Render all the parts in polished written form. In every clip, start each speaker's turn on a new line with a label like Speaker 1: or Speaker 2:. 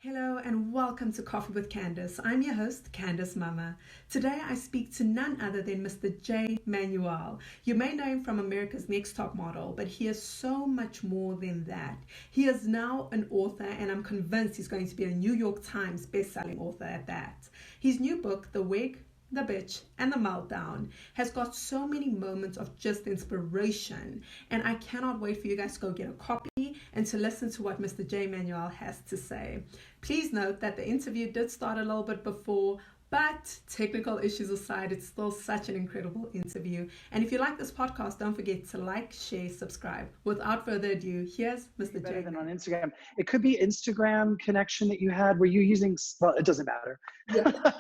Speaker 1: Hello and welcome to Coffee with Candice. I'm your host, Candice Mama. Today I speak to none other than Mr. Jay Manuel. You may know him from America's Next Top Model, but he is so much more than that. He is now an author, and I'm convinced he's going to be a New York Times best-selling author at that. His new book, The Wig, the Bitch and The Meltdown, has got so many moments of just inspiration, and I cannot wait for you guys to go get a copy and to listen to what Mr. J. Manuel has to say. Please note that the interview did start a little bit before, but technical issues aside, it's still such an incredible interview. And if you like this podcast, don't forget to like, share, subscribe. Without further ado, here's Mr.
Speaker 2: Better
Speaker 1: J.
Speaker 2: than on Instagram. It could be Instagram connection that you had. Were you using? Well, it doesn't matter.
Speaker 1: Yeah.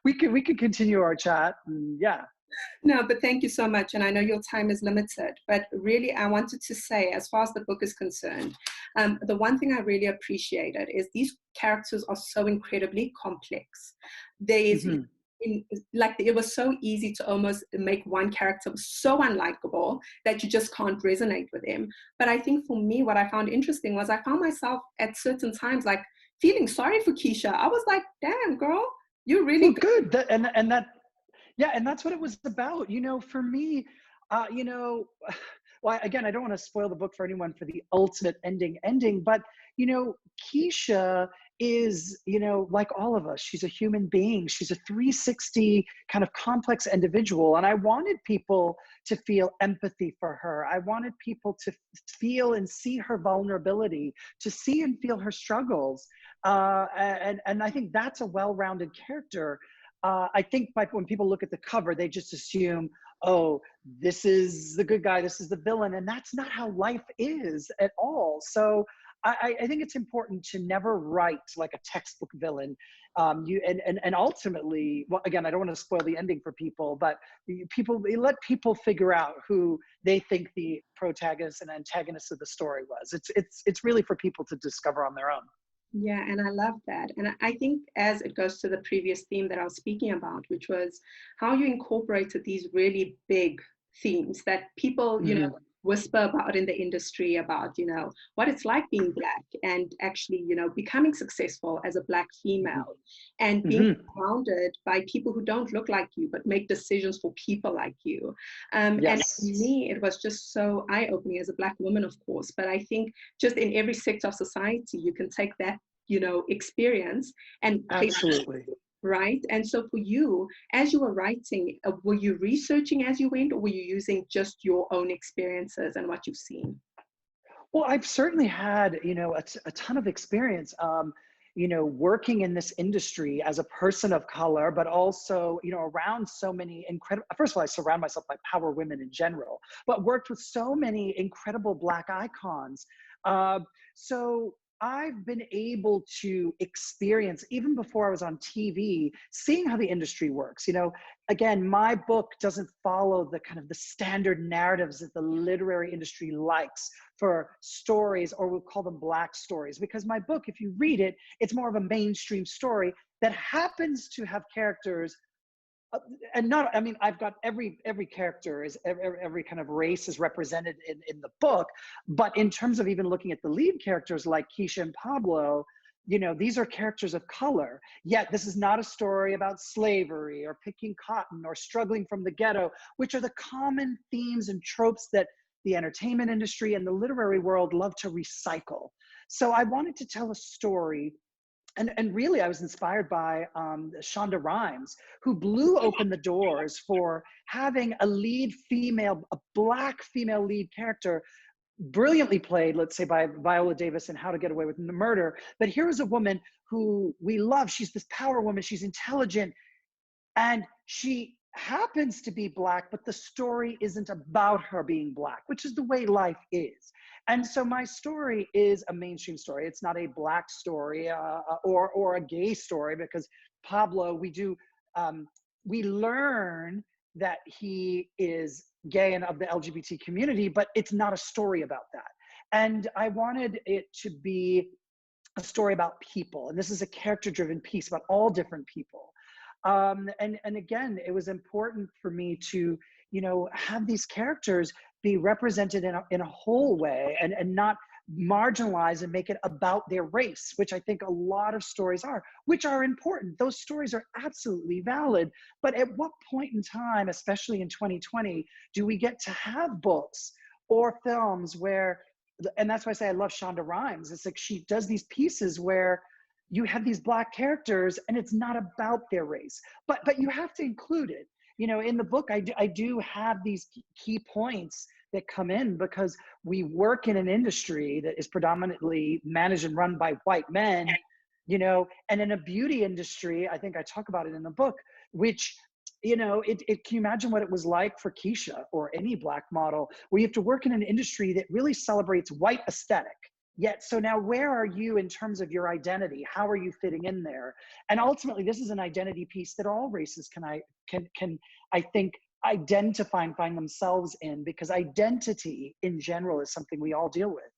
Speaker 2: we could continue our chat. Yeah.
Speaker 1: No, but thank you so much. And I know your time is limited, but really I wanted to say, as far as the book is concerned, the one thing I really appreciated is these characters are so incredibly complex. There's
Speaker 2: Mm-hmm.
Speaker 1: like it was so easy to almost make one character so unlikable that you just can't resonate with him. But I think for me, what I found interesting was I found myself at certain times like feeling sorry for Keisha. I was like, damn, girl, you're really
Speaker 2: Well, good. And that yeah, and that's what it was about. For me, well, again, I don't want to spoil the book for anyone for the ultimate ending, but Keisha is, like all of us, she's a human being. She's a 360 kind of complex individual. And I wanted people to feel empathy for her. I wanted people to feel and see her vulnerability, to see and feel her struggles. And I think that's a well-rounded character. I think when people look at the cover, they just assume, oh, this is the good guy, this is the villain, and that's not how life is at all. So I think it's important to never write like a textbook villain. And ultimately, well, again, I don't want to spoil the ending for people, but let people figure out who they think the protagonist and antagonist of the story was. It's really for people to discover on their own.
Speaker 1: Yeah, and I love that. And I think as it goes to the previous theme that I was speaking about, which was how you incorporated these really big themes that people,
Speaker 2: Mm-hmm.
Speaker 1: whisper about in the industry about, what it's like being Black and actually, becoming successful as a Black female and being
Speaker 2: Mm-hmm.
Speaker 1: surrounded by people who don't look like you, but make decisions for people like you. And for
Speaker 2: Yes,
Speaker 1: me, it was just so eye-opening as a Black woman, of course. But I think just in every sector of society, you can take that experience and place it,
Speaker 2: absolutely.
Speaker 1: right? And so for you, as you were writing, were you researching as you went, or were you using just your own experiences and what you've seen?
Speaker 2: Well, I've certainly had, a ton of experience, working in this industry as a person of color, but also, around so many incredible, first of all, I surround myself by power women in general, but worked with so many incredible Black icons. Uh, so I've been able to experience, even before I was on TV, seeing how the industry works. Again, my book doesn't follow the kind of the standard narratives that the literary industry likes for stories, or we'll call them Black stories, because my book, if you read it, it's more of a mainstream story that happens to have characters, and not, I mean, I've got every character is, every kind of race is represented in the book, but in terms of even looking at the lead characters like Keisha and Pablo, these are characters of color. Yet this is not a story about slavery or picking cotton or struggling from the ghetto, which are the common themes and tropes that the entertainment industry and the literary world love to recycle. So I wanted to tell a story, and really I was inspired by Shonda Rhimes, who blew open the doors for having a Black female lead character, brilliantly played, let's say, by Viola Davis in How to Get Away with Murder. But here is a woman who we love. She's this power woman. She's intelligent. And she happens to be Black, but the story isn't about her being Black, which is the way life is. And so my story is a mainstream story. It's not a Black story or a gay story, because Pablo, we learn that he is gay and of the LGBT community, but it's not a story about that. And I wanted it to be a story about people. And this is a character-driven piece about all different people. And again, it was important for me to, have these characters be represented in a whole way, and not marginalize and make it about their race, which I think a lot of stories are, which are important. Those stories are absolutely valid. But at what point in time, especially in 2020, do we get to have books or films where, and that's why I say I love Shonda Rhimes. It's like she does these pieces where you have these Black characters and it's not about their race, but you have to include it. You know, in the book, I do have these key points that come in because we work in an industry that is predominantly managed and run by white men, you know, and in a beauty industry, I think I talk about it in the book, which, you know, can you imagine what it was like for Keisha or any Black model, where you have to work in an industry that really celebrates white aesthetic. Yet, so now where are you in terms of your identity? How are you fitting in there? And ultimately, this is an identity piece that all races can I think identify and find themselves in, because identity in general is something we all deal with.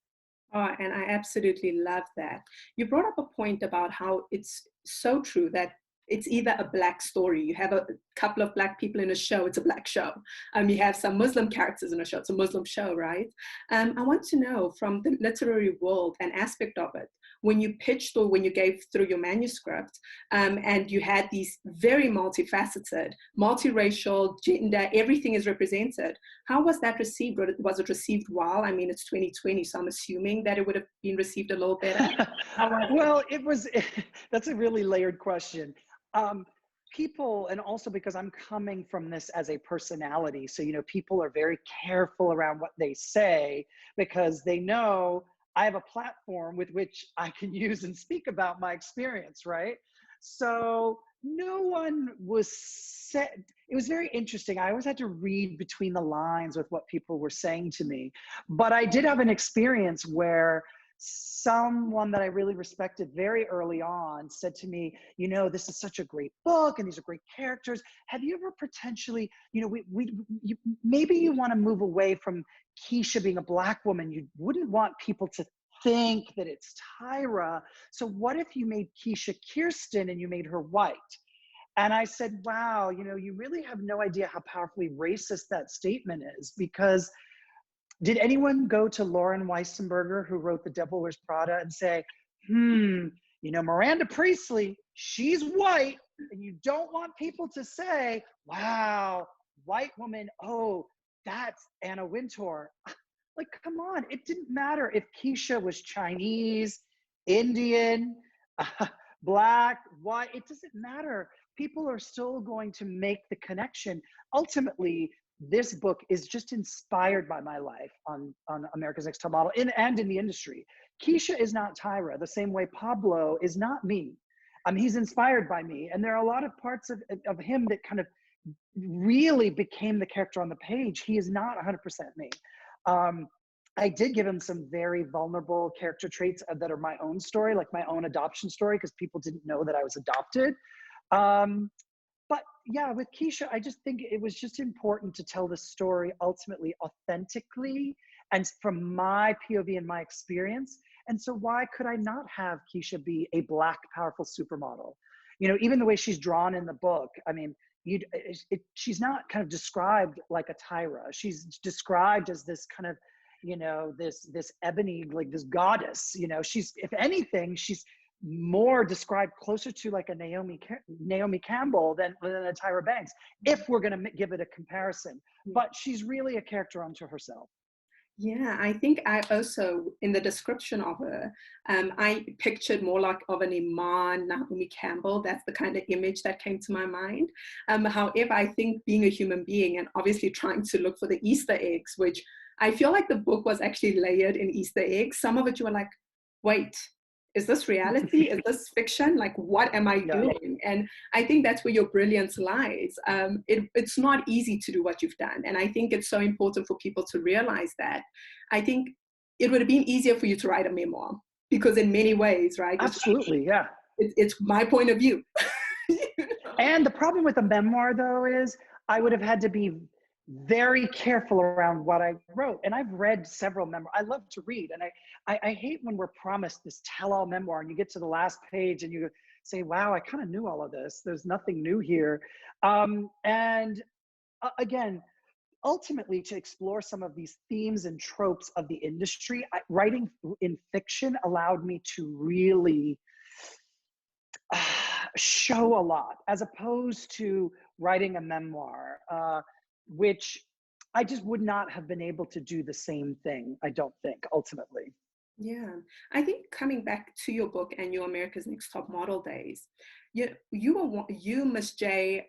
Speaker 1: Oh, and I absolutely love that. You brought up a point about how it's so true that it's either a Black story. You have a couple of Black people in a show, it's a Black show. You have some Muslim characters in a show, it's a Muslim show, right? I want to know, from the literary world and aspect of it, when you pitched or when you gave through your manuscript, and you had these very multifaceted, multiracial, gender, everything is represented. How was that received? Was it received well? I mean, it's 2020, so I'm assuming that it would have been received a little better.
Speaker 2: Well, that's a really layered question. People, and also because I'm coming from this as a personality, so, you know, people are very careful around what they say because they know I have a platform with which I can use and speak about my experience, right? So no one was said. It was very interesting. I always had to read between the lines with what people were saying to me. But I did have an experience where someone that I really respected very early on said to me, you know, this is such a great book and these are great characters. Have you ever potentially, you know, maybe you want to move away from Keisha being a Black woman. You wouldn't want people to think that it's Tyra. So what if you made Keisha Kirsten and you made her white? And I said, wow, you know, you really have no idea how powerfully racist that statement is, because did anyone go to Lauren Weissenberger, who wrote The Devil Wears Prada, and say, you know, Miranda Priestley, she's white, and you don't want people to say, wow, white woman, oh, that's Anna Wintour. Like, come on, it didn't matter if Keisha was Chinese, Indian, Black, white, it doesn't matter. People are still going to make the connection. Ultimately, this book is just inspired by my life on America's Next Top Model and in the industry. Keisha is not Tyra, the same way Pablo is not me. He's inspired by me. And there are a lot of parts of him that kind of really became the character on the page. He is not 100% me. I did give him some very vulnerable character traits that are my own story, like my own adoption story, because people didn't know that I was adopted. But yeah, with Keisha, I just think it was just important to tell the story ultimately authentically and from my POV and my experience. And so why could I not have Keisha be a Black, powerful supermodel? You know, even the way she's drawn in the book, I mean, she's not kind of described like a Tyra. She's described as this kind of, you know, this ebony, like this goddess, you know, she's, if anything, she's more described closer to like a Naomi Campbell than a Tyra Banks, if we're going to give it a comparison. But she's really a character unto herself.
Speaker 1: Yeah, I think I also, in the description of her, I pictured more like of an Iman, Naomi Campbell. That's the kind of image that came to my mind. However, I think being a human being and obviously trying to look for the Easter eggs, which I feel like the book was actually layered in Easter eggs. Some of it you were like, wait, is this reality? Is this fiction? Like, what am I doing? And I think that's where your brilliance lies. It's not easy to do what you've done. And I think it's so important for people to realize that. I think it would have been easier for you to write a memoir, because in many ways, right?
Speaker 2: Absolutely, yeah.
Speaker 1: It's my point of view.
Speaker 2: You know? And the problem with a memoir, though, is I would have had to be very careful around what I wrote. And I've read several memoirs. I love to read. And I hate when we're promised this tell-all memoir and you get to the last page and you say, wow, I kind of knew all of this. There's nothing new here. Again, ultimately to explore some of these themes and tropes of the industry, writing in fiction allowed me to really show a lot, as opposed to writing a memoir, which I just would not have been able to do the same thing, I don't think, ultimately.
Speaker 1: Yeah, I think coming back to your book and your America's Next Top Model days, you were you, Miss J,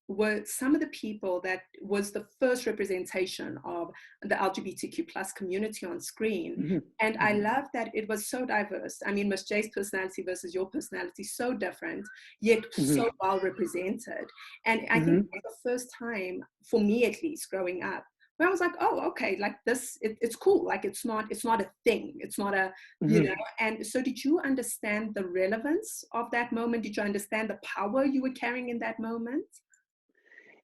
Speaker 1: were some of the people that was the first representation of the LGBTQ plus community on screen.
Speaker 2: Mhm,
Speaker 1: And I
Speaker 2: mhm,
Speaker 1: love that it was so diverse. I mean, Miss J's personality versus your personality, so different, yet
Speaker 2: mhm,
Speaker 1: so well represented. And I think
Speaker 2: mhm.
Speaker 1: it was the first time, for me at least, growing up, where I was like, oh, okay, like this, it's cool. Like it's not a thing. It's not a, you
Speaker 2: Mhm.
Speaker 1: know. And so, did you understand the relevance of that moment? Did you understand the power you were carrying in that moment?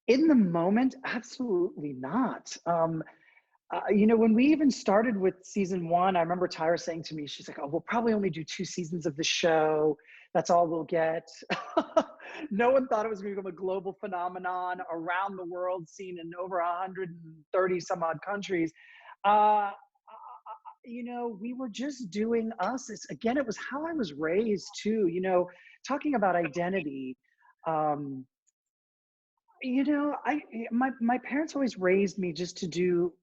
Speaker 2: In the moment, absolutely not. When we even started with season one, I remember Tyra saying to me, she's like, "Oh, we'll probably only do 2 seasons of the show. That's all we'll get." No one thought it was going to become a global phenomenon around the world, seen in over 130 some odd countries. Uh, we were just doing us. Again, it was how I was raised too. Talking about identity. Um, my parents always raised me just to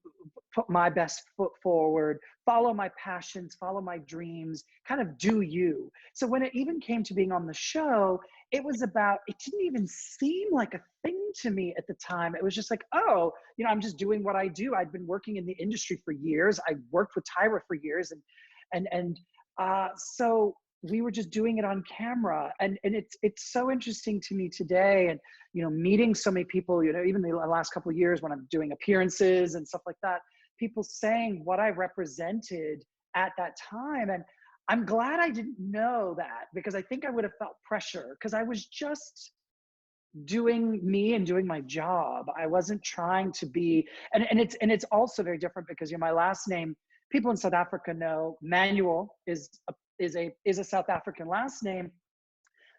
Speaker 2: put my best foot forward, follow my passions, follow my dreams, kind of do you. So when it even came to being on the show, it didn't even seem like a thing to me at the time. It was just like, oh, I'm just doing what I do. I'd been working in the industry for years. I worked with Tyra for years, so we were just doing it on camera. And it's so interesting to me today. And meeting so many people, even the last couple of years when I'm doing appearances and stuff like that, people saying what I represented at that time. And I'm glad I didn't know that, because I think I would have felt pressure, because I was just doing me and doing my job. I wasn't trying to be, and it's also very different because my last name, people in South Africa know Manuel is a South African last name.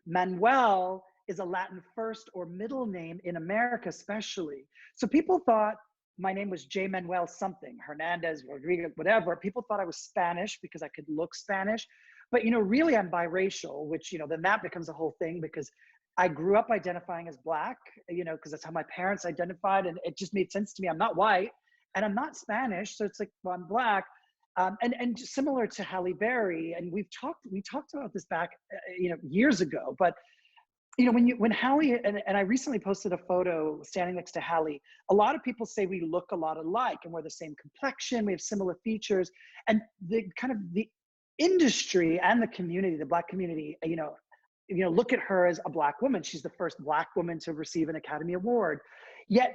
Speaker 2: Manuel is a Latin first or middle name in America, especially. So people thought my name was Jay Manuel something, Hernandez, Rodriguez, whatever. People thought I was Spanish because I could look Spanish. But, really I'm biracial, which, then that becomes a whole thing, because I grew up identifying as Black, because that's how my parents identified. And it just made sense to me. I'm not white and I'm not Spanish. So it's like, well, I'm Black. And similar to Halle Berry, and we talked about this back, years ago. But when Halle, and I recently posted a photo standing next to Halle, a lot of people say we look a lot alike and we're the same complexion, we have similar features, and the industry and the community, the Black community, look at her as a Black woman. She's the first Black woman to receive an Academy Award. Yet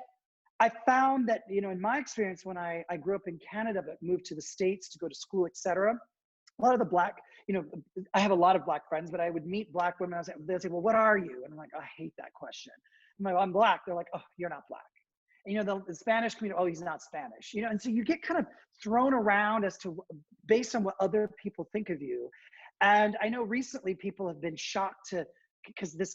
Speaker 2: I found that, in my experience, when I grew up in Canada, but moved to the States to go to school, etc., a lot of the Black, I have a lot of Black friends, but I would meet Black women. They'd say, well, what are you? And I'm like, I hate that question. I'm like, well, I'm Black. They're like, oh, you're not Black. And, the Spanish community, oh, he's not Spanish. And so you get kind of thrown around based on what other people think of you. And I know recently people have been shocked because there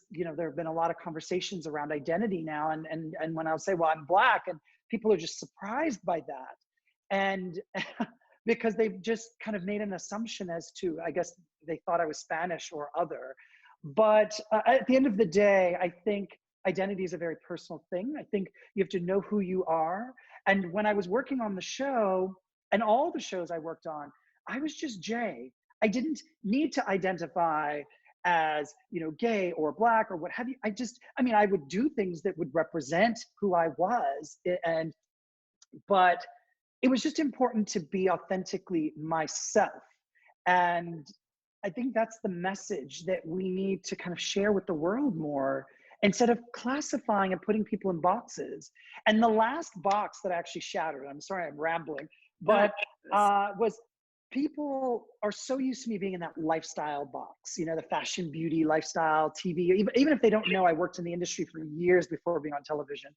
Speaker 2: have been a lot of conversations around identity now. And when I'll say, well, I'm Black, and people are just surprised by that. And because they've just kind of made an assumption as to, I guess they thought I was Spanish or other. But at the end of the day, I think identity is a very personal thing. I think you have to know who you are. And when I was working on the show, and all the shows I worked on, I was just Jay. I didn't need to identify as, gay or Black or what have you. I would do things that would represent who I was. But it was just important to be authentically myself. And I think that's the message that we need to kind of share with the world more, instead of classifying and putting people in boxes. And the last box that I actually shattered, I'm sorry, I'm rambling,
Speaker 1: No.
Speaker 2: but was, people are so used to me being in that lifestyle box, the fashion, beauty, lifestyle, TV. Even if they don't know, I worked in the industry for years before being on television.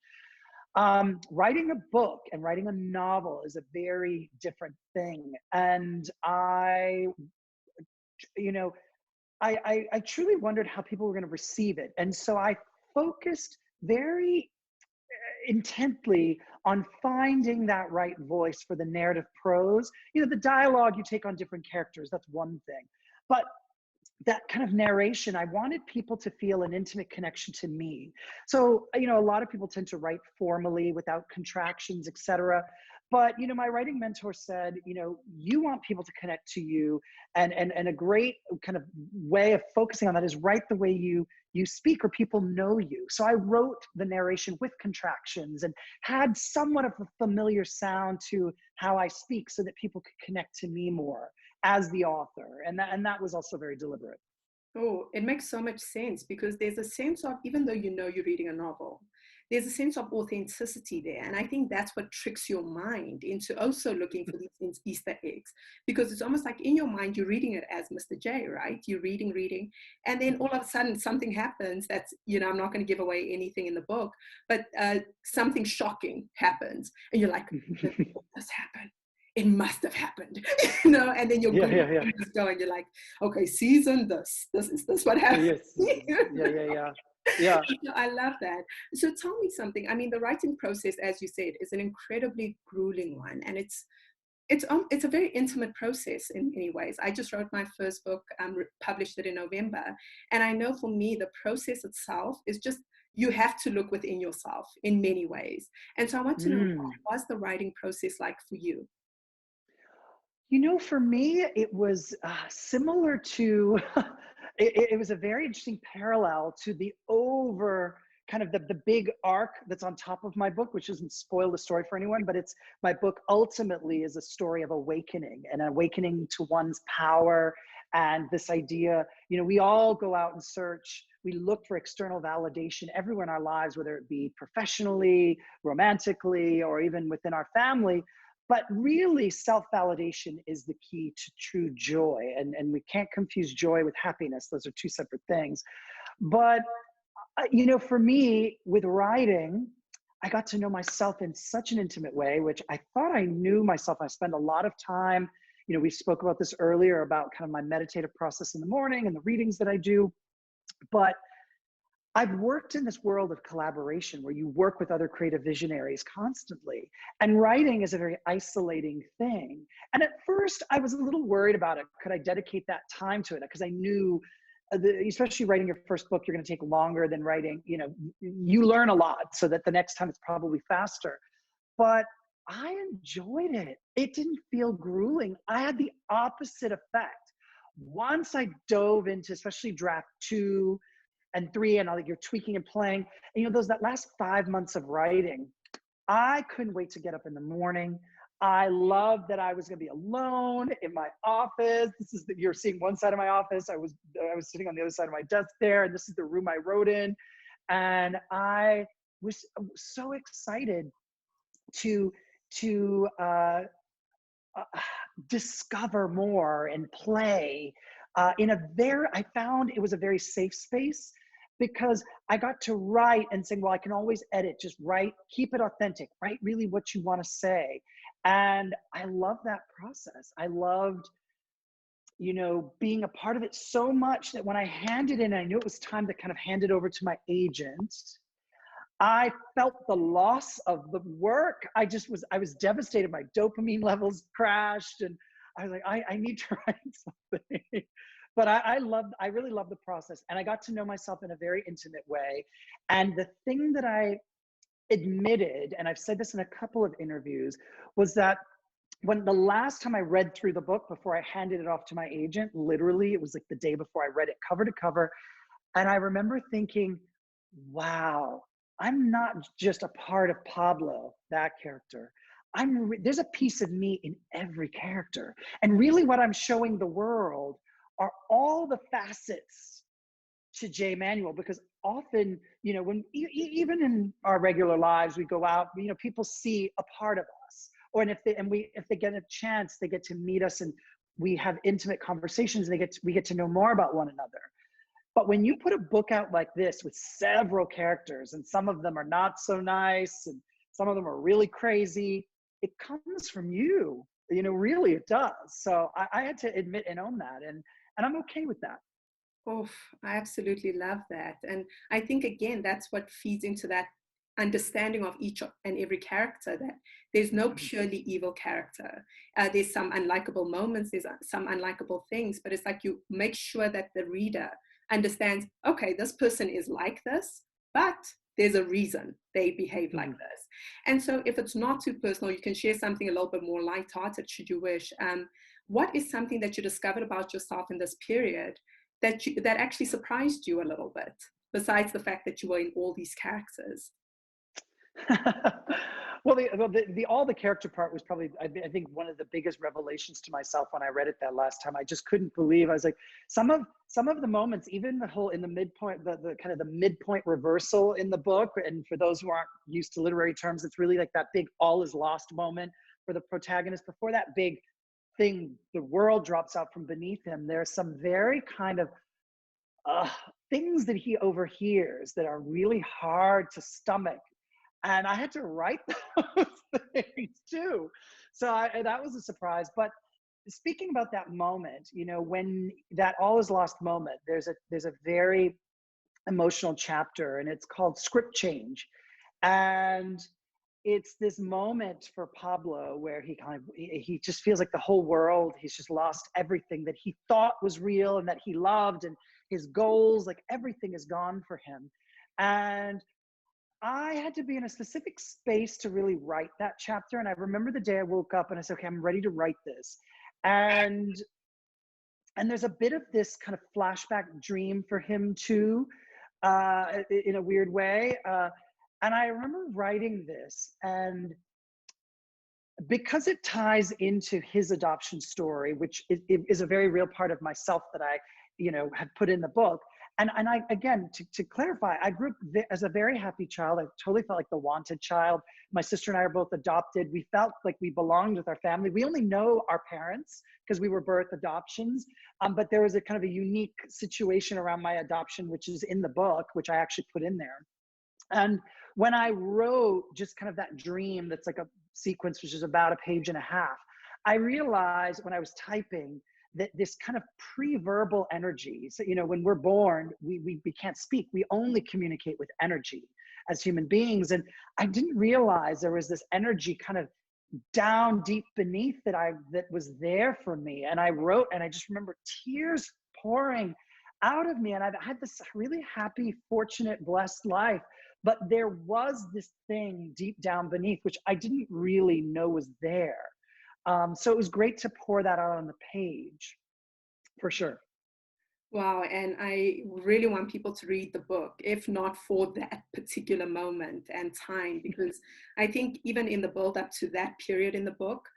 Speaker 2: Writing a book and writing a novel is a very different thing. And I truly wondered how people were going to receive it. And so I focused very, intently on finding that right voice for the narrative prose. The dialogue you take on different characters, that's one thing. But that kind of narration, I wanted people to feel an intimate connection to me. So, a lot of people tend to write formally without contractions, etc. But, my writing mentor said, you want people to connect to you. And a great kind of way of focusing on that is write the way you speak, or people know you. So I wrote the narration with contractions and had somewhat of a familiar sound to how I speak so that people could connect to me more as the author. And that was also very deliberate.
Speaker 1: Oh, it makes so much sense, because there's a sense of, even though you're reading a novel, there's a sense of authenticity there. And I think that's what tricks your mind into also looking for these Easter eggs, because it's almost like in your mind, you're reading it as Mr. J, right? You're reading, and then all of a sudden something happens that's, I'm not going to give away anything in the book, but something shocking happens. And you're like, this happened. It must have happened, and then you're going, you're like, okay, season this what happened.
Speaker 2: Yeah.
Speaker 1: I love that. So tell me something. I mean, the writing process, as you said, is an incredibly grueling one, and it's a very intimate process in many ways. I just wrote my first book, published it in November, and I know for me the process itself is just, you have to look within yourself in many ways. And so I want to know, what was the writing process like for you?
Speaker 2: For me, it was similar to, it was a very interesting parallel to the kind of the big arc that's on top of my book, which doesn't spoil the story for anyone, but my book ultimately is a story of awakening, and awakening to one's power. And this idea, we all go out and search, we look for external validation everywhere in our lives, whether it be professionally, romantically, or even within our family. But really, self-validation is the key to true joy. And we can't confuse joy with happiness. Those are two separate things. But, for me, with writing, I got to know myself in such an intimate way, which I thought I knew myself. I spend a lot of time, we spoke about this earlier, about kind of my meditative process in the morning and the readings that I do. But I've worked in this world of collaboration where you work with other creative visionaries constantly, and writing is a very isolating thing. And at first I was a little worried about it. Could I dedicate that time to it? Because I knew, especially writing your first book, you're going to take longer than writing, you learn a lot, so that the next time it's probably faster. But I enjoyed it. It didn't feel grueling. I had the opposite effect. Once I dove into, especially draft 2 and 3, and you're tweaking and playing, and that last 5 months of writing, I couldn't wait to get up in the morning. I loved that I was going to be alone in my office. You're seeing one side of my office. I was sitting on the other side of my desk there, and this is the room I wrote in. And I was so excited to discover more and play I found it was a very safe space, because I got to write and say, well, I can always edit, just write, keep it authentic, write really what you want to say. And I love that process. I loved, being a part of it so much that when I handed in, I knew it was time to kind of hand it over to my agent, I felt the loss of the work. I was devastated. My dopamine levels crashed, and I was like, I need to write something. But I really loved the process, and I got to know myself in a very intimate way. And the thing that I admitted, and I've said this in a couple of interviews, was that when the last time I read through the book before I handed it off to my agent, literally, it was like the day before I read it cover to cover. And I remember thinking, wow, I'm not just a part of Pablo, that character. There's a piece of me in every character. And really what I'm showing the world are all the facets to Jay Manuel, because often, when even in our regular lives, we go out, people see a part of us, or if they get a chance, they get to meet us, and we have intimate conversations, and we get to know more about one another. But when you put a book out like this with several characters, and some of them are not so nice, and some of them are really crazy, it comes from you. Really it does. So I had to admit and own that, and I'm okay with that.
Speaker 1: Oh, I absolutely love that. And I think, again, that's what feeds into that understanding of each and every character, that there's no purely evil character. There's some unlikable moments, there's some unlikable things, but it's like you make sure that the reader understands, okay, this person is like this, but there's a reason they behave like this. And so if it's not too personal, you can share something a little bit more lighthearted, should you wish. What is something that you discovered about yourself in this period that actually surprised you a little bit, besides the fact that you were in all these characters?
Speaker 2: Well, the all the character part was probably, I think, one of the biggest revelations to myself when I read it that last time. I just couldn't believe. I was like, some of the moments, even the whole in the midpoint, the kind of the midpoint reversal in the book. And for those who aren't used to literary terms, it's really like that big all is lost moment for the protagonist. Before that big thing, the world drops out from beneath him. There's some very kind of things that he overhears that are really hard to stomach. And I had to write those things too. So that was a surprise. But speaking about that moment, you know, when that all is lost moment, there's a very emotional chapter, and it's called Script Change. And it's this moment for Pablo where he just feels like the whole world, he's just lost everything that he thought was real and that he loved, and his goals, like everything is gone for him. And I had to be in a specific space to really write that chapter. And I remember the day I woke up and I said, okay, I'm ready to write this. And there's a bit of this kind of flashback dream for him too, in a weird way. And I remember writing this, and because it ties into his adoption story, which is a very real part of myself that I, you know, had put in the book. And I, again, to clarify, I grew up as a very happy child. I totally felt like the wanted child. My sister and I are both adopted. We felt like we belonged with our family. We only know our parents because we were birth adoptions. But there was a kind of a unique situation around my adoption, which is in the book, which I actually put in there. And when I wrote just kind of that dream, that's like a sequence, which is about a page and a half, I realized when I was typing that this kind of pre-verbal energy, so, you know, when we're born, we can't speak. We only communicate with energy as human beings. And I didn't realize there was this energy kind of down deep beneath that was there for me. And I wrote, and I just remember tears pouring out of me. And I've had this really happy, fortunate, blessed life. But there was this thing deep down beneath, which I didn't really know was there. So it was great to pour that out on the page, for sure.
Speaker 1: Wow, and I really want people to read the book, if not for that particular moment and time, because I think even in the build up to that period in the book,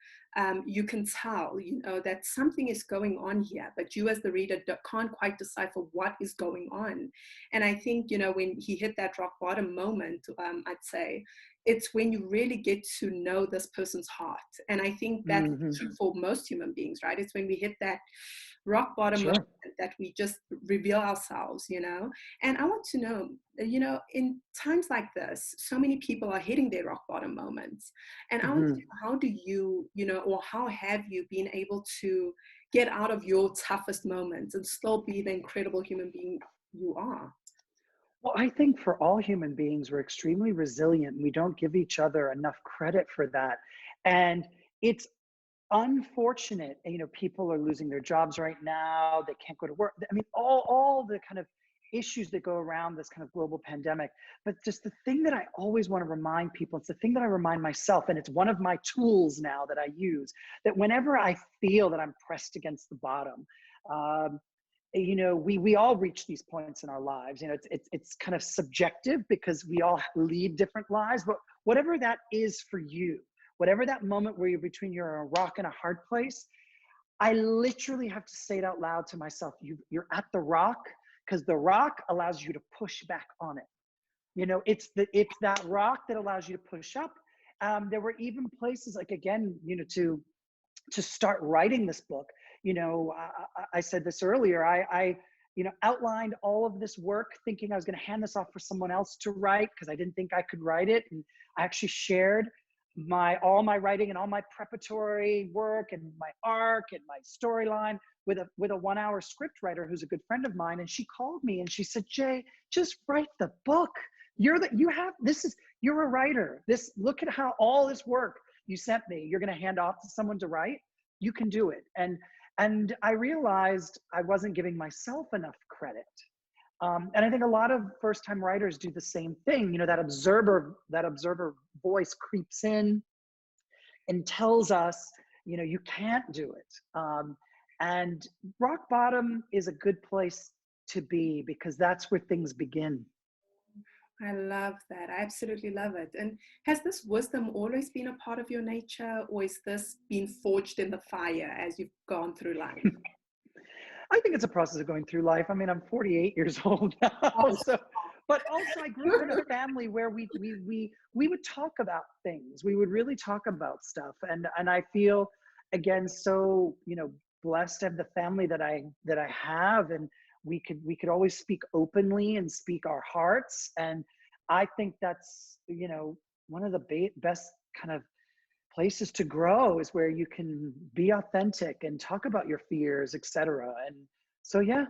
Speaker 1: you can tell, you know, that something is going on here, but you as the reader can't quite decipher what is going on. And I think, you know, when he hit that rock bottom moment, I'd say, it's when you really get to know this person's heart. And I think that's true for most human beings, right? It's when we hit that rock bottom moment that we just reveal ourselves, you know. And I want to know, you know, in times like this, so many people are hitting their rock bottom moments. And I want to know, how do you, you know, or how have you been able to get out of your toughest moments and still be the incredible human being you are?
Speaker 2: Well, I think for all human beings, we're extremely resilient. We don't give each other enough credit for that. And it's unfortunate, you know, people are losing their jobs right now. They can't go to work. I mean, all the kind of issues that go around this kind of global pandemic. But just the thing that I always want to remind people, it's the thing that I remind myself, and it's one of my tools now that I use, that whenever I feel that I'm pressed against the bottom, you know, we all reach these points in our lives. You know, it's kind of subjective because we all lead different lives, but whatever that is for you, whatever that moment where you're a rock and a hard place, I literally have to say it out loud to myself. You're at the rock, because the rock allows you to push back on it. You know, it's that rock that allows you to push up. There were even places like, again, you know, to start writing this book, you know, I said this earlier, I you know, outlined all of this work thinking I was going to hand this off for someone else to write because I didn't think I could write it. And I actually shared all my writing and all my preparatory work and my arc and my storyline with a 1 hour script writer who's a good friend of mine. And she called me and she said, Jay, just write the book. You're a writer. Look at how all this work you sent me, you're going to hand off to someone to write. You can do it. And I realized I wasn't giving myself enough credit. And I think a lot of first-time writers do the same thing. You know, that observer voice creeps in and tells us, you know, you can't do it. And rock bottom is a good place to be, because that's where things begin.
Speaker 1: I love that. I absolutely love it. And has this wisdom always been a part of your nature, or is this been forged in the fire as you've gone through life?
Speaker 2: I think it's a process of going through life. I mean, I'm 48 years old now, so, but also I grew up in a family where we would talk about things. We would really talk about stuff, and I feel, again, so, you know, blessed to have the family that I have, and we could always speak openly and speak our hearts. And I think that's, you know, one of the best kind of places to grow, is where you can be authentic and talk about your fears, etc. And so, yeah.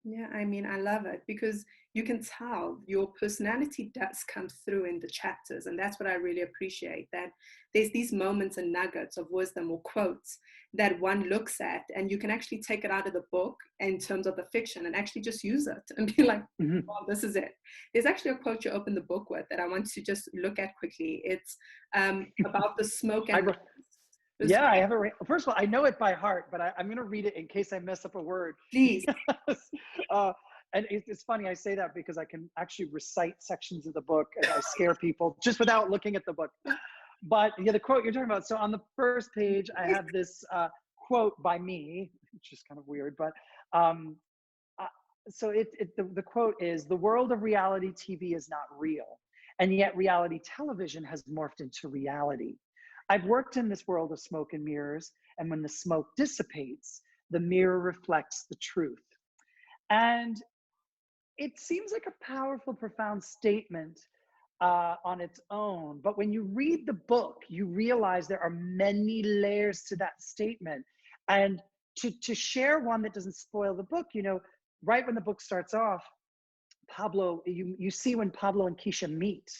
Speaker 1: Yeah, I mean, I love it, because you can tell your personality does come through in the chapters. And that's what I really appreciate, that there's these moments and nuggets of wisdom or quotes that one looks at, and you can actually take it out of the book in terms of the fiction and actually just use it and be like, oh, this is it. There's actually a quote you open the book with that I want to just look at quickly. It's about the smoke and
Speaker 2: yeah, I have it. First of all, I know it by heart, but I'm going to read it in case I mess up a word.
Speaker 1: Please.
Speaker 2: And it's funny I say that, because I can actually recite sections of the book and I scare people just without looking at the book. But yeah, the quote you're talking about. So on the first page, I have this quote by me, which is kind of weird, but so the quote is, "The world of reality TV is not real, and yet reality television has morphed into reality. I've worked in this world of smoke and mirrors, and when the smoke dissipates, the mirror reflects the truth." And it seems like a powerful, profound statement on its own. But when you read the book, you realize there are many layers to that statement. And to share one that doesn't spoil the book, you know, right when the book starts off, Pablo, you see when Pablo and Keisha meet,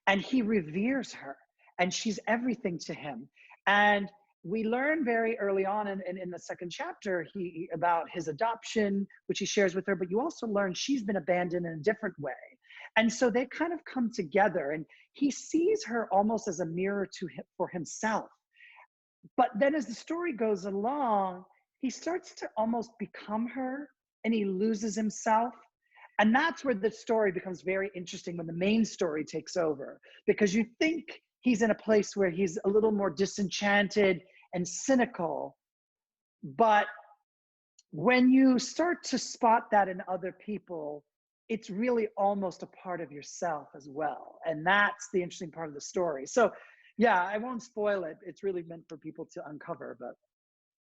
Speaker 2: and he reveres her, and she's everything to him. And we learn very early on in the second chapter about his adoption, which he shares with her, but you also learn she's been abandoned in a different way. And so they kind of come together, and he sees her almost as a mirror for himself. But then as the story goes along, he starts to almost become her, and he loses himself. And that's where the story becomes very interesting, when the main story takes over, because you think he's in a place where he's a little more disenchanted and cynical. But when you start to spot that in other people, it's really almost a part of yourself as well. And that's the interesting part of the story. So yeah, I won't spoil it. It's really meant for people to uncover, but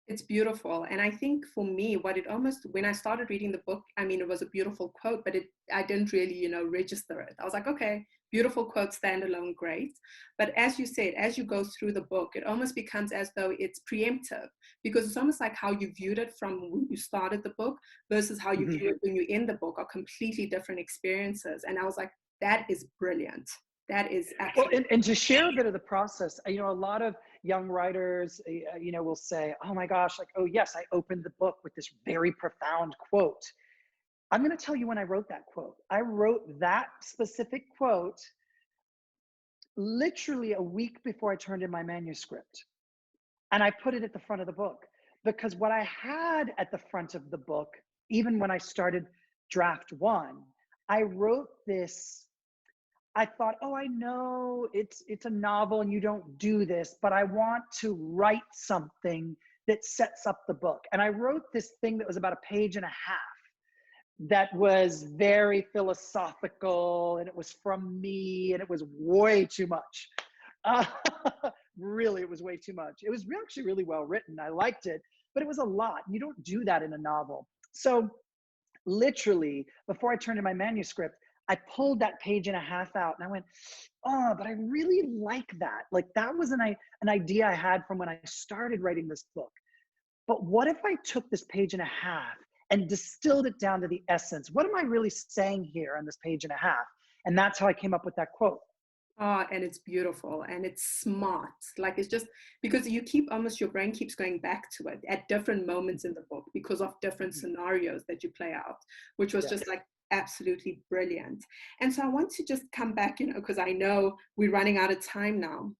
Speaker 1: it's beautiful. And I think for me, when I started reading the book, I mean, it was a beautiful quote, but I didn't really, you know, register it. I was like, okay, beautiful quote, standalone, great. But as you said, as you go through the book, it almost becomes as though it's preemptive, because it's almost like how you viewed it from when you started the book versus how you view it when you're in the book are completely different experiences. And I was like, that is brilliant. That is absolutely.
Speaker 2: Well, and to share a bit of the process, you know, a lot of young writers, you know, will say, oh my gosh, like, oh yes, I opened the book with this very profound quote. I'm going to tell you when I wrote that quote. I wrote that specific quote literally a week before I turned in my manuscript. And I put it at the front of the book, because what I had at the front of the book, even when I started draft one, I wrote this. I thought, oh, I know it's a novel and you don't do this, but I want to write something that sets up the book. And I wrote this thing that was about a page and a half that was very philosophical, and it was from me, and it was way too much. Really, it was way too much. It was actually really well written. I liked it, but it was a lot. You don't do that in a novel. So literally, before I turned in my manuscript, I pulled that page and a half out, and I went, oh, but I really like that. Like, that was an idea I had from when I started writing this book. But what if I took this page and a half and distilled it down to the essence? What am I really saying here on this page and a half? And that's how I came up with that quote.
Speaker 1: Oh, and it's beautiful and it's smart. Like it's just because you keep almost your brain keeps going back to it at different moments in the book because of different scenarios that you play out, which was just
Speaker 2: Yes.
Speaker 1: like absolutely brilliant. And so I want to just come back, because I know we're running out of time now.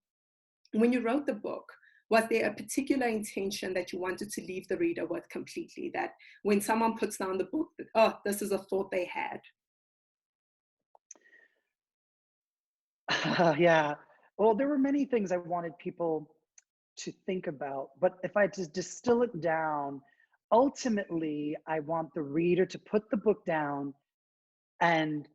Speaker 1: When you wrote the book, was there a particular intention that you wanted to leave the reader with completely? That when someone puts down the book, that, oh, this is a thought they had.
Speaker 2: Yeah. Well, there were many things I wanted people to think about, but if I had to distill it down, ultimately, I want the reader to put the book down and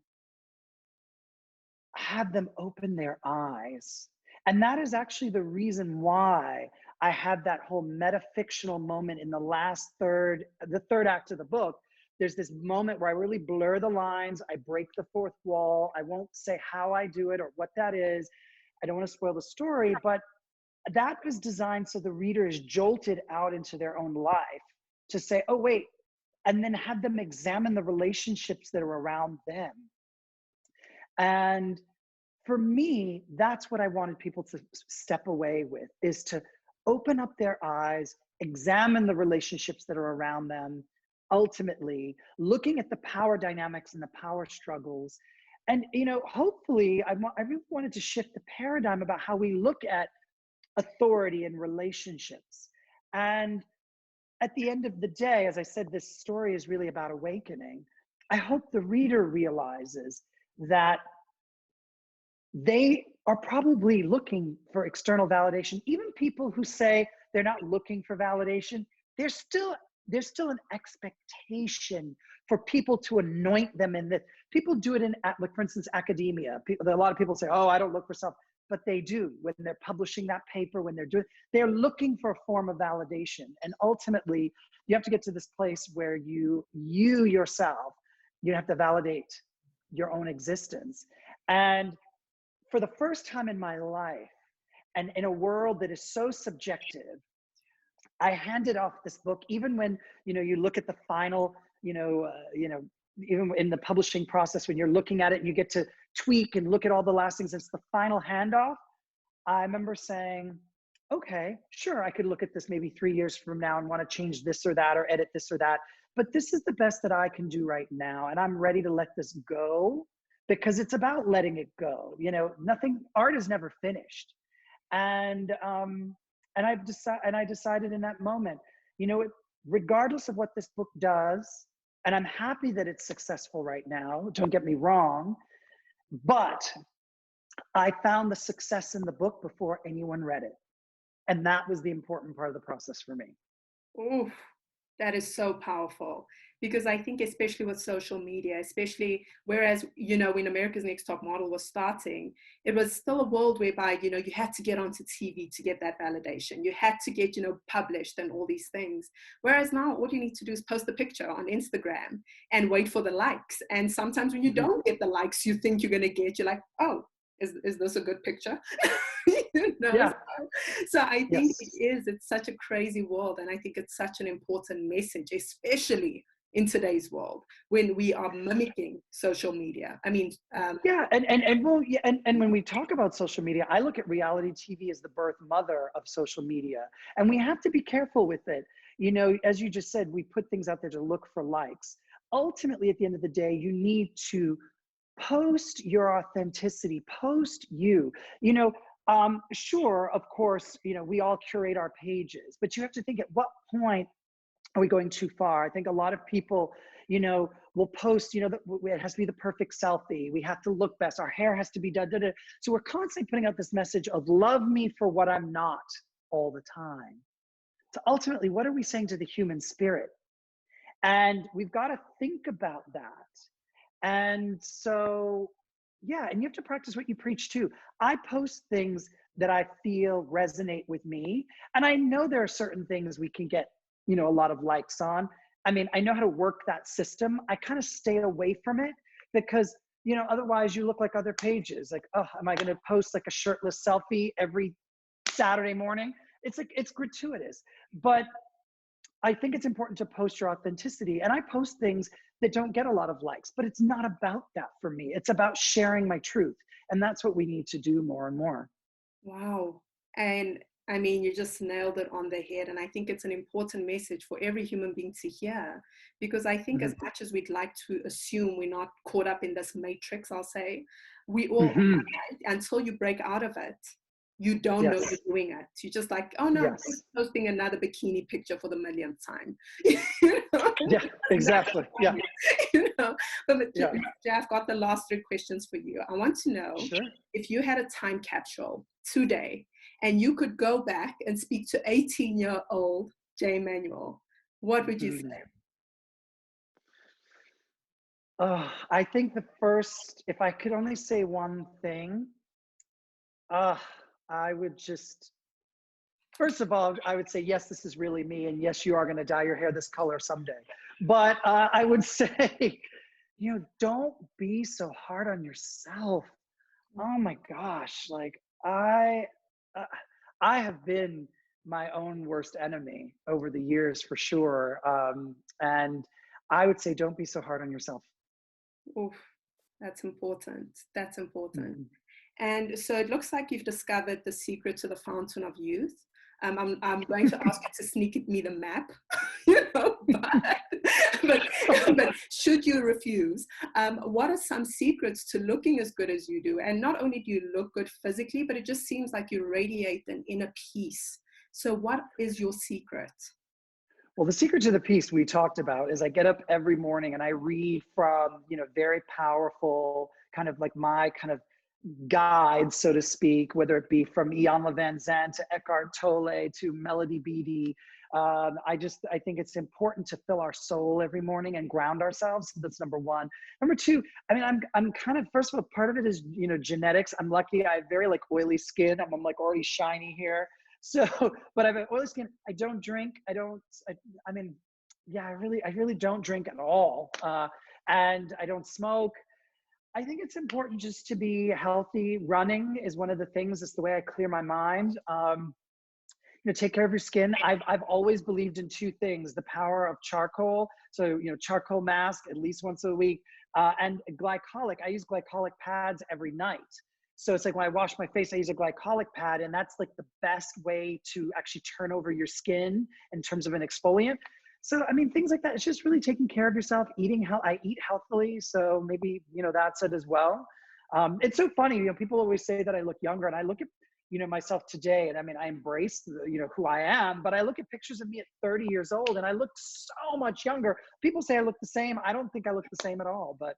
Speaker 2: have them open their eyes. And that is actually the reason why I had that whole metafictional moment in the third act of the book. There's this moment where I really blur the lines. I break the fourth wall. I won't say how I do it or what that is. I don't want to spoil the story, but that was designed so the reader is jolted out into their own life to say, oh, wait, and then have them examine the relationships that are around them. And for me, that's what I wanted people to step away with, is to open up their eyes, examine the relationships that are around them, ultimately looking at the power dynamics and the power struggles. And, hopefully I really wanted to shift the paradigm about how we look at authority and relationships. And at the end of the day, as I said, this story is really about awakening. I hope the reader realizes that they are probably looking for external validation. Even people who say they're not looking for validation, there's still an expectation for people to anoint them in this. People do it in, like, for instance, academia. A lot of people say, oh, I don't look for stuff, but they do. When they're publishing that paper, they're looking for a form of validation. And ultimately, you have to get to this place where you yourself, you have to validate your own existence. And for the first time in my life, and in a world that is so subjective, I handed off this book. Even when you look at the final, even in the publishing process, when you're looking at it, and you get to tweak and look at all the last things. It's the final handoff. I remember saying, okay, sure, I could look at this maybe 3 years from now and want to change this or that or edit this or that, but this is the best that I can do right now, and I'm ready to let this go. Because it's about letting it go. Art is never finished. And I decided in that moment, regardless of what this book does, and I'm happy that it's successful right now, don't get me wrong, but I found the success in the book before anyone read it. And that was the important part of the process for me.
Speaker 1: Oof, that is so powerful because I think especially with social media, especially whereas, when America's Next Top Model was starting, it was still a world whereby, you had to get onto TV to get that validation. You had to get, published and all these things. Whereas now all you need to do is post a picture on Instagram and wait for the likes. And sometimes when you don't get the likes you think you're going to get, you're like, oh, is this a good picture?
Speaker 2: Yeah.
Speaker 1: So I think
Speaker 2: Yes.
Speaker 1: it's such a crazy world. And I think it's such an important message, especially in today's world when we are mimicking social media. I mean,
Speaker 2: Yeah, and when we talk about social media, I look at reality TV as the birth mother of social media, and we have to be careful with it. As you just said, we put things out there to look for likes. Ultimately, at the end of the day, you need to post your authenticity, post you. Sure, of course, we all curate our pages, but you have to think, at what point are we going too far? I think a lot of people, will post, it has to be the perfect selfie. We have to look best. Our hair has to be done. So we're constantly putting out this message of love me for what I'm not all the time. So ultimately, what are we saying to the human spirit? And we've got to think about that. And so, yeah, and you have to practice what you preach too. I post things that I feel resonate with me. And I know there are certain things we can get, a lot of likes on. I mean, I know how to work that system. I kind of stay away from it because, otherwise you look like other pages. Like, oh, am I going to post like a shirtless selfie every Saturday morning? It's like, it's gratuitous. But I think it's important to post your authenticity. And I post things that don't get a lot of likes, but it's not about that for me. It's about sharing my truth. And that's what we need to do more and more.
Speaker 1: Wow. And I mean, you just nailed it on the head. And I think it's an important message for every human being to hear, because I think as
Speaker 2: Mhm.
Speaker 1: much as we'd like to assume we're not caught up in this matrix, I'll say, we all
Speaker 2: Mhm.
Speaker 1: are, right? Until you break out of it, you don't know you're
Speaker 2: Yes.
Speaker 1: doing it. You're just like, oh no, I'm just
Speaker 2: Yes.
Speaker 1: posting another bikini picture for the millionth time. You know?
Speaker 2: Yeah,
Speaker 1: And that's
Speaker 2: exactly. Yeah.
Speaker 1: fine, you know. But
Speaker 2: Yeah.
Speaker 1: Jay, I've got the last three questions for you. I want to know,
Speaker 2: Sure.
Speaker 1: if you had a time capsule today and you could go back and speak to 18-year-old Jay Manuel, what would you
Speaker 2: Mhm.
Speaker 1: say?
Speaker 2: Oh, I think the first, if I could only say one thing, uh, I would just, first of all, I would say, yes, this is really me. And yes, you are going to dye your hair this color someday. But I would say, don't be so hard on yourself. Oh my gosh. Like uh, I have been my own worst enemy over the years for sure. And I would say, don't be so hard on yourself.
Speaker 1: Oof, that's important. That's important.
Speaker 2: Mhm.
Speaker 1: And so it looks like you've discovered the secret to the fountain of youth. I'm going to ask you to sneak me the map, but, but should you refuse, what are some secrets to looking as good as you do? And not only do you look good physically, but it just seems like you radiate an inner peace. So what is your secret?
Speaker 2: Well, the secret to the piece we talked about is I get up every morning and I read from, very powerful kind of like my kind of guides, so to speak, whether it be from Ian Van Zandt to Eckhart Tolle to Melody Beattie. I think it's important to fill our soul every morning and ground ourselves. That's number one. Number two, I mean, I'm kind of, first of all, part of it is, genetics. I'm lucky. I have very like oily skin. I'm like already shiny here. So, but I have an oily skin. I don't drink. I mean, yeah, I really don't drink at all. And I don't smoke. I think it's important just to be healthy. Running is one of the things. It's the way I clear my mind. Take care of your skin. I've always believed in two things: the power of charcoal. So charcoal mask at least once a week, and glycolic. I use glycolic pads every night. So it's like when I wash my face, I use a glycolic pad, and that's like the best way to actually turn over your skin in terms of an exfoliant. So I mean, things like that. It's just really taking care of yourself, eating how I eat healthily. So maybe that's it as well. It's so funny. People always say that I look younger, and I look at myself today, and I mean, I embrace who I am, but I look at pictures of me at 30 years old and I look so much younger. People say I look the same. I don't think I look the same at all, but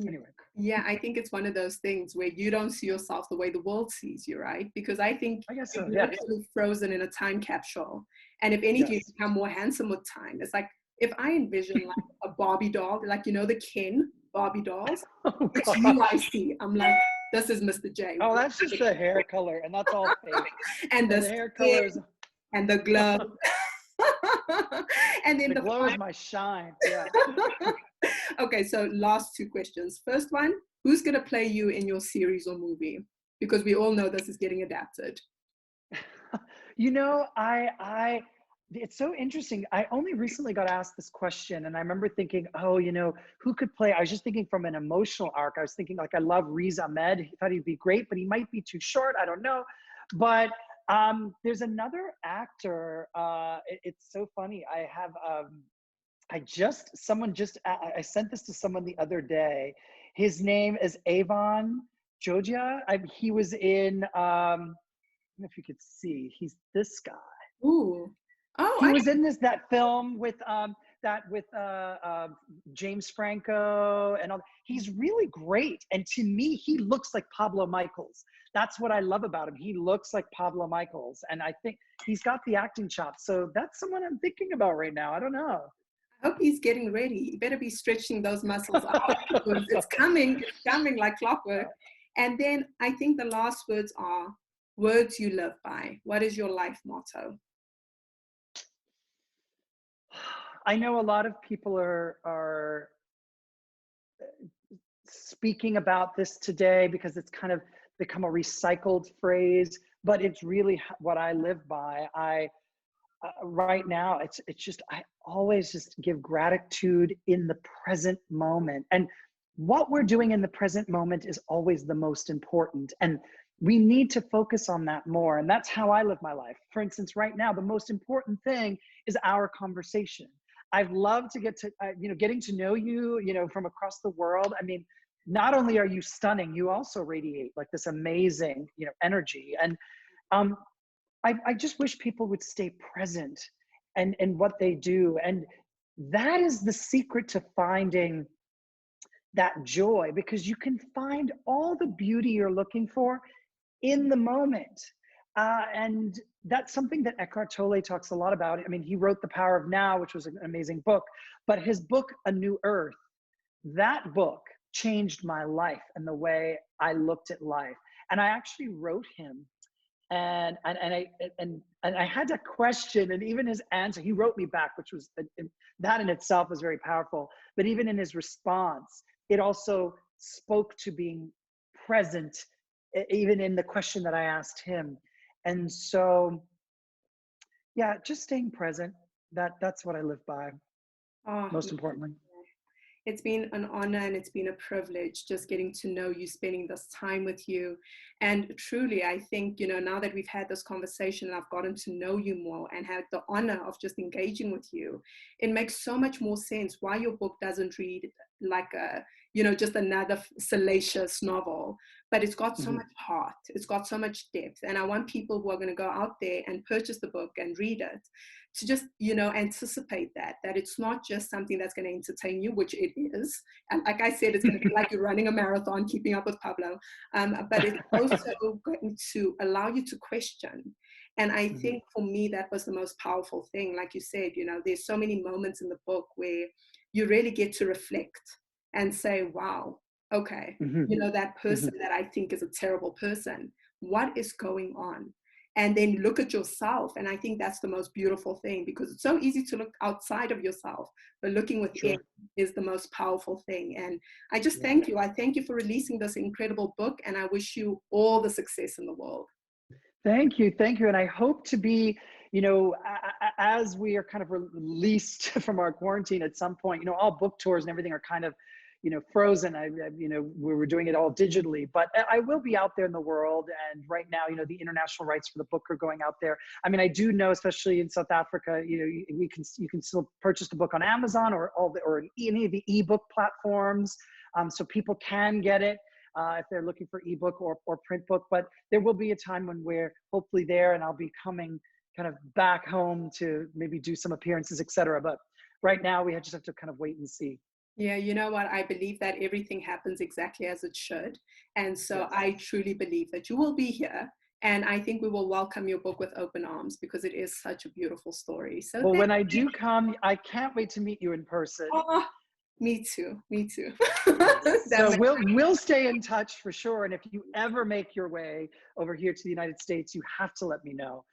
Speaker 2: anyway.
Speaker 1: Yeah, I think it's one of those things where you don't see yourself the way the world sees you, right? Because I think
Speaker 2: I guess
Speaker 1: you're
Speaker 2: so. Yeah.
Speaker 1: literally frozen in a time capsule. And if anything, you
Speaker 2: Yes.
Speaker 1: become more handsome with time. It's like if I envision like a Barbie doll, like the Ken Barbie dolls,
Speaker 2: Oh
Speaker 1: it's you I
Speaker 2: gosh.
Speaker 1: see. I'm like, this is Mr. J.
Speaker 2: Oh, that's just the hair color, and that's all fake.
Speaker 1: And
Speaker 2: The
Speaker 1: the
Speaker 2: hair
Speaker 1: skin
Speaker 2: color is
Speaker 1: and the glow. And then
Speaker 2: the
Speaker 1: the
Speaker 2: glow is my shine. Yeah.
Speaker 1: okay, so last two questions. First one, who's going to play you in your series or movie? Because we all know this is getting adapted.
Speaker 2: I it's so interesting. I only recently got asked this question, and I remember thinking, oh, who could play? I was just thinking from an emotional arc. I was thinking, like, I love Riz Ahmed. I thought he'd be great, but he might be too short. I don't know. But there's another actor. It's so funny. I sent this to someone the other day. His name is Avon Jogia. He was in, I don't know if you could see, he's this guy.
Speaker 1: Ooh. Oh,
Speaker 2: He was in that film with James Franco and all. He's really great, and to me, he looks like Pablo Michaels. That's what I love about him. He looks like Pablo Michaels, and I think he's got the acting chops. So that's someone I'm thinking about right now. I don't know.
Speaker 1: I hope he's getting ready. You better be stretching those muscles out because it's coming like clockwork. And then I think the last words are words you live by. What is your life motto?
Speaker 2: I know a lot of people are speaking about this today because it's kind of become a recycled phrase, but it's really what I live by. right now, it's just, I always just give gratitude in the present moment. And what we're doing in the present moment is always the most important. And we need to focus on that more. And that's how I live my life. For instance, right now, the most important thing is our conversation. I'd love to get to, getting to know you, from across the world. I mean, not only are you stunning, you also radiate like this amazing, energy. And um, I just wish people would stay present and what they do. And that is the secret to finding that joy, because you can find all the beauty you're looking for in the moment. And that's something that Eckhart Tolle talks a lot about. I mean, he wrote The Power of Now, which was an amazing book, but his book, A New Earth, that book changed my life and the way I looked at life. And I actually wrote him, and I had to question, and even his answer, he wrote me back, which was, that in itself was very powerful. But even in his response, it also spoke to being present, even in the question that I asked him. And so, yeah, just staying present. That's what I live by,
Speaker 1: Oh,
Speaker 2: most importantly.
Speaker 1: it's been an honor and it's been a privilege just getting to know you, spending this time with you. And truly, I think, now that we've had this conversation and I've gotten to know you more and had the honor of just engaging with you, it makes so much more sense why your book doesn't read like just another salacious novel, but it's got so much heart. It's got so much depth. And I want people who are going to go out there and purchase the book and read it to just, anticipate that it's not just something that's going to entertain you, which it is. And like I said, it's going to be like you're running a marathon, keeping up with Pablo. But it's also going to allow you to question. And I think for me, that was the most powerful thing. Like you said, there's so many moments in the book where you really get to reflect and say, wow, okay, that person that I think is a terrible person, what is going on? And then look at yourself. And I think that's the most beautiful thing, because it's so easy to look outside of yourself, but looking within is the most powerful thing. And I just thank you. I thank you for releasing this incredible book, and I wish you all the success in the world.
Speaker 2: Thank you. And I hope to be, as we are kind of released from our quarantine at some point, all book tours and everything are kind of, frozen. We were doing it all digitally, but I will be out there in the world. And right now, the international rights for the book are going out there. I mean, I do know, especially in South Africa, you can still purchase the book on Amazon or any of the ebook platforms. So people can get it if they're looking for ebook or print book. But there will be a time when we're hopefully there, and I'll be coming kind of back home to maybe do some appearances, etc. But right now, we just have to kind of wait and see.
Speaker 1: Yeah, you know what? I believe that everything happens exactly as it should. And so I truly believe that you will be here. And I think we will welcome your book with open arms, because it is such a beautiful story. So
Speaker 2: well, when I do come, I can't wait to meet you in person.
Speaker 1: Oh, me too.
Speaker 2: So we'll stay in touch for sure. And if you ever make your way over here to the United States, you have to let me know.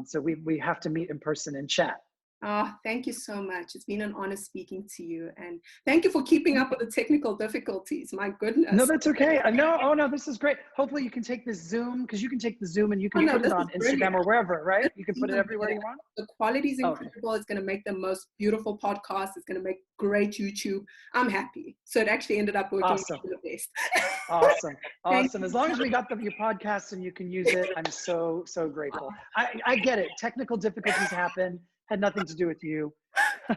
Speaker 2: So we have to meet in person and chat.
Speaker 1: Oh, thank you so much. It's been an honor speaking to you. And thank you for keeping up with the technical difficulties. My goodness.
Speaker 2: No, that's okay. No, this is great. Hopefully you can take this Zoom, because you can take the Zoom and you can put it on Instagram or wherever, right? You can put it everywhere you want.
Speaker 1: The quality is incredible. It's going to make the most beautiful podcast. It's going to make great YouTube. I'm happy. So it actually ended up working for the best.
Speaker 2: Awesome. As long as we got your podcast and you can use it, I'm so grateful. I get it. Technical difficulties happen. Had nothing to do with you.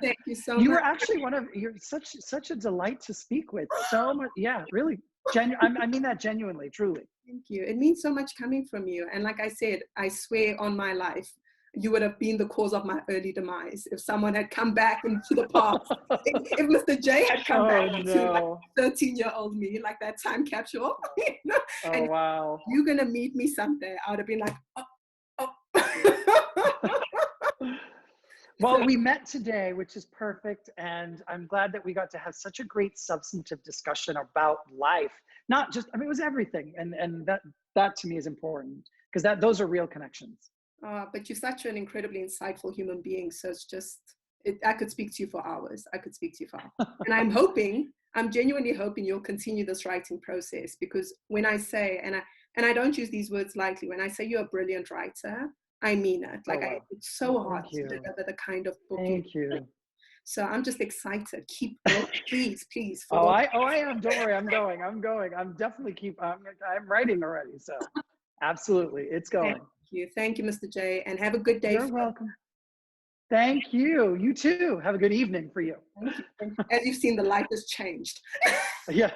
Speaker 1: Thank you so much.
Speaker 2: You were actually you're such a delight to speak with. So much, yeah, really. I mean that genuinely, truly.
Speaker 1: Thank you. It means so much coming from you. And like I said, I swear on my life, you would have been the cause of my early demise if someone had come back into the past. if Mr. J had come back to like 13-year-old me, like that time capsule. And
Speaker 2: wow.
Speaker 1: You're going to meet me someday. I would have been like, oh.
Speaker 2: Well, we met today, which is perfect. And I'm glad that we got to have such a great substantive discussion about life. Not just, it was everything. And that to me is important, because those are real connections.
Speaker 1: But you're such an incredibly insightful human being. So it's just, I could speak to you for hours. And I'm genuinely hoping you'll continue this writing process, because when I say, and I don't use these words lightly, when I say you're a brilliant writer, I mean it.
Speaker 2: Oh,
Speaker 1: Like,
Speaker 2: wow.
Speaker 1: it's so hard
Speaker 2: Thank
Speaker 1: to
Speaker 2: you.
Speaker 1: deliver the kind of book you.
Speaker 2: Thank you.
Speaker 1: So I'm just excited. Keep going, please, please. For
Speaker 2: Oh,
Speaker 1: all.
Speaker 2: I am. Don't worry. I'm going. I'm definitely I'm writing already. So absolutely. It's going.
Speaker 1: Thank you, Mr. J, and have a good day.
Speaker 2: You're welcome. Thank you. You too. Have a good evening for you.
Speaker 1: Thank you. As you've seen, the light has changed.
Speaker 2: Yes.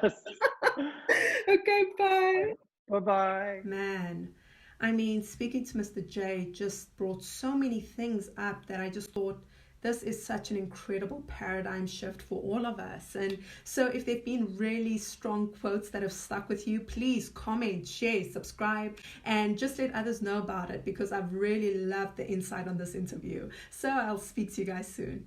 Speaker 1: Okay, bye.
Speaker 2: Bye-bye.
Speaker 1: Man, I mean, speaking to Mr. J just brought so many things up that I just thought this is such an incredible paradigm shift for all of us. And so if there've been really strong quotes that have stuck with you, please comment, share, subscribe, and just let others know about it, because I've really loved the insight on this interview. So I'll speak to you guys soon.